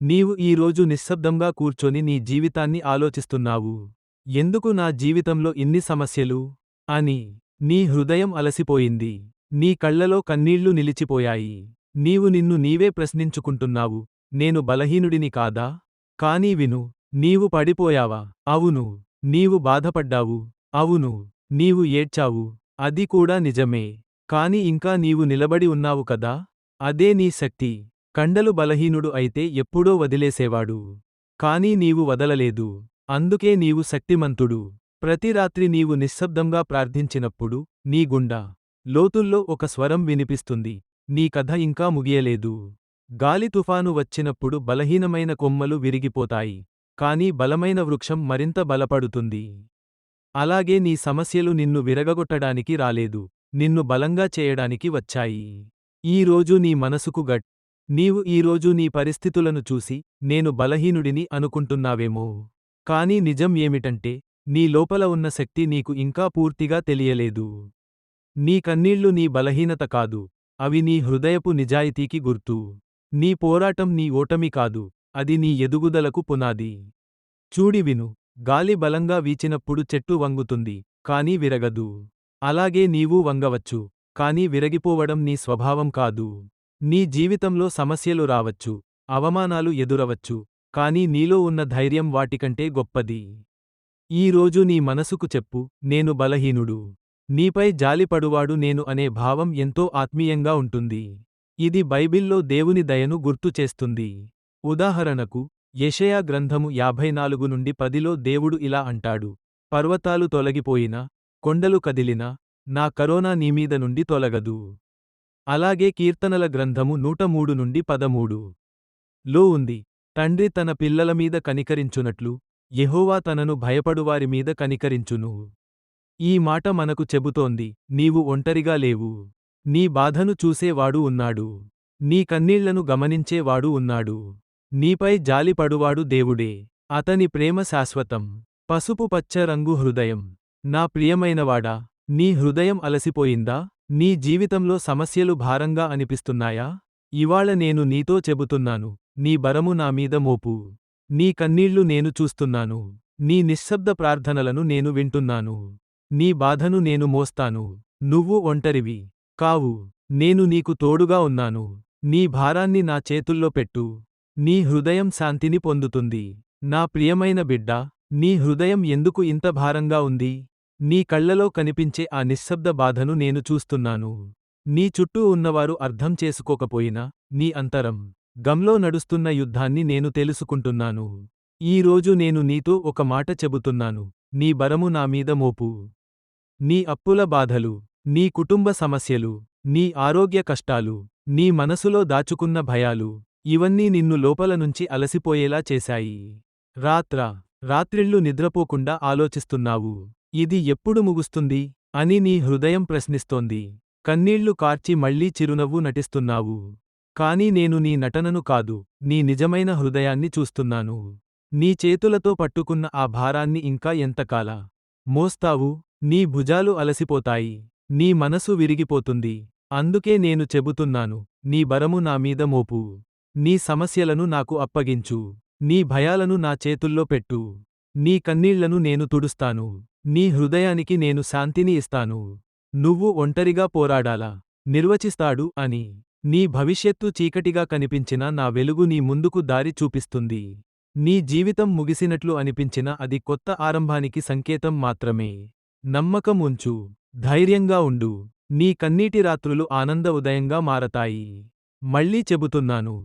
నీవు ఈరోజు నిశ్శబ్దంగా కూర్చొని నీ జీవితాన్ని ఆలోచిస్తున్నావు. ఎందుకు నా జీవితంలో ఇన్ని సమస్యలు? అని. నీ హృదయం అలసిపోయింది. నీ కళ్లలో కన్నీళ్లు నిలిచిపోయాయి. నీవు నిన్ను నీవే ప్రశ్నించుకుంటున్నావు, నేను బలహీనుడిని కాదా? కానీ విను. నీవు పడిపోయావా? అవును. నీవు బాధపడ్డావు. అవును. నీవు ఏడ్చావు. అది కూడా నిజమే. కాని ఇంకా నీవు నిలబడి ఉన్నావు కదా? అదే నీ శక్తి. కండలు బలహీనుడు అయితే ఎప్పుడో వదిలేసేవాడు. కానీ నీవు వదలలేదు. అందుకే నీవు శక్తిమంతుడు. ప్రతి రాత్రి నీవు నిశ్శబ్దంగా ప్రార్థించినప్పుడు, నీ గుండా లోతుల్లో ఒక స్వరం వినిపిస్తుంది. నీ కథ ఇంకా ముగియలేదు. గాలి తుఫాను వచ్చినప్పుడు బలహీనమైన కొమ్మలు విరిగిపోతాయి. కానీ బలమైన వృక్షం మరింత బలపడుతుంది. అలాగే నీ సమస్యలు నిన్ను విరగగొట్టడానికి రాలేదు, నిన్ను బలంగా చేయడానికి వచ్చాయి. ఈరోజు నీ మనసుకు నీవు ఈరోజు నీ పరిస్థితులను చూసి, నేను బలహీనుడిని అనుకుంటున్నావేమో. కానీ నిజం ఏమిటంటే, నీ లోపల ఉన్న శక్తి నీకు ఇంకా పూర్తిగా తెలియలేదు. నీ కన్నీళ్లు నీ బలహీనత కాదు, అవి నీ హృదయపు నిజాయితీకి గుర్తు. నీ పోరాటం నీ ఓటమి కాదు, అది నీ ఎదుగుదలకు పునాది. విను. గాలి బలంగా వీచినప్పుడు చెట్టు వంగుతుంది, కానీ విరగదు. అలాగే నీవూ వంగవచ్చు, కానీ విరగిపోవడం నీ స్వభావం కాదు. నీ జీవితంలో సమస్యలు రావచ్చు, అవమానాలు ఎదురవచ్చు, కానీ నీలో ఉన్న ధైర్యం వాటికంటే గొప్పది. ఈరోజు నీ మనసుకు చెప్పు, నేను బలహీనుడు. నీపై జాలిపడువాడు నేను అనే భావం ఎంతో ఆత్మీయంగా ఉంటుంది. ఇది బైబిల్లో దేవుని దయను గుర్తుచేస్తుంది. ఉదాహరణకు, యెషయా గ్రంథము 54:10లో దేవుడు ఇలా అంటాడు, పర్వతాలు తొలగిపోయినా, కొండలు కదిలినా, నా కరుణ నీమీద నుండి తొలగదు. అలాగే కీర్తనల గ్రంథము 103:13 లో ఉంది, తండ్రి తన పిల్లల మీద కనికరించునట్లు, యెహోవా తనను భయపడువారి మీద కనికరించును. ఈ మాట మనకు చెబుతోంది, నీవు ఒంటరిగా లేవు. నీ బాధను చూసేవాడు ఉన్నాడు. నీ కన్నీళ్లను గమనించేవాడు ఉన్నాడు. నీపై జాలిపడువాడు దేవుడే. అతని ప్రేమ శాశ్వతం. పసుపు పచ్చ రంగు హృదయం. నా ప్రియమైనవాడా, నీ హృదయం అలసిపోయిందా? నీ జీవితంలో సమస్యలు భారంగా అనిపిస్తున్నాయా? ఇవాళ నేను నీతో చెబుతున్నాను, నీ బరము నా మీద మోపు. నీ కన్నీళ్లు నేను చూస్తున్నాను. నీ నిశ్శబ్ద ప్రార్థనలను నేను వింటున్నాను. నీ బాధను నేను మోస్తాను. నువ్వు ఒంటరివి కావు. నేను నీకు తోడుగా ఉన్నాను. నీ భారాన్ని నా చేతుల్లో పెట్టు. నీ హృదయం శాంతిని పొందుతుంది. నా ప్రియమైన బిడ్డా, నీ హృదయం ఎందుకు ఇంత భారంగా ఉంది? నీ కళ్లలో కనిపించే ఆ నిశ్శబ్ద బాధను నేను చూస్తున్నాను. నీ చుట్టూ ఉన్నవారు అర్థం చేసుకోకపోయినా, నీ అంతరం గంలో నడుస్తున్న యుద్ధాన్ని నేను తెలుసుకుంటున్నాను. ఈరోజు నేను నీతో ఒక మాట చెబుతున్నాను, నీ బరము నా మీద మోపు. నీ అప్పుల బాధలు, నీ కుటుంబ సమస్యలు, నీ ఆరోగ్య కష్టాలు, నీ మనసులో దాచుకున్న భయాలు, ఇవన్నీ నిన్ను లోపల నుంచి అలసిపోయేలా చేశాయి. రాత్రిళ్ళు నిద్రపోకుండా ఆలోచిస్తున్నావు, ఇది ఎప్పుడు ముగుస్తుంది అని నీ హృదయం ప్రశ్నిస్తోంది. కన్నీళ్లు కార్చి మళ్లీ చిరునవ్వు నటిస్తున్నావు. కాని నేను నీ నటనను కాదు, నీ నిజమైన హృదయాన్ని చూస్తున్నాను. నీ చేతులతో పట్టుకున్న ఆ భారాన్ని ఇంకా ఎంతకాల మోస్తావు? నీ భుజాలు అలసిపోతాయి. నీ మనసు విరిగిపోతుంది. అందుకే నేను చెబుతున్నాను, నీ బరము నా మీద మోపు. నీ సమస్యలను నాకు అప్పగించు. నీ భయాలను నా చేతుల్లో పెట్టు. నీ కన్నీళ్లను నేను తుడుస్తాను. నీ హృదయానికి నేను శాంతిని ఇస్తాను. నువ్వు ఒంటరిగా పోరాడాలా? నిర్వచిస్తాడు అని. నీ భవిష్యత్తు చీకటిగా కనిపించినా నా వెలుగు నీ ముందుకు దారి చూపిస్తుంది. నీ జీవితం ముగిసినట్లు అనిపించినా అది కొత్త ఆరంభానికి సంకేతం మాత్రమే. నమ్మకం ఉంచు. ధైర్యంగా ఉండు. నీ కన్నీటి రాత్రులు ఆనంద ఉదయంగా మారతాయి. మళ్ళీ చెబుతున్నాను,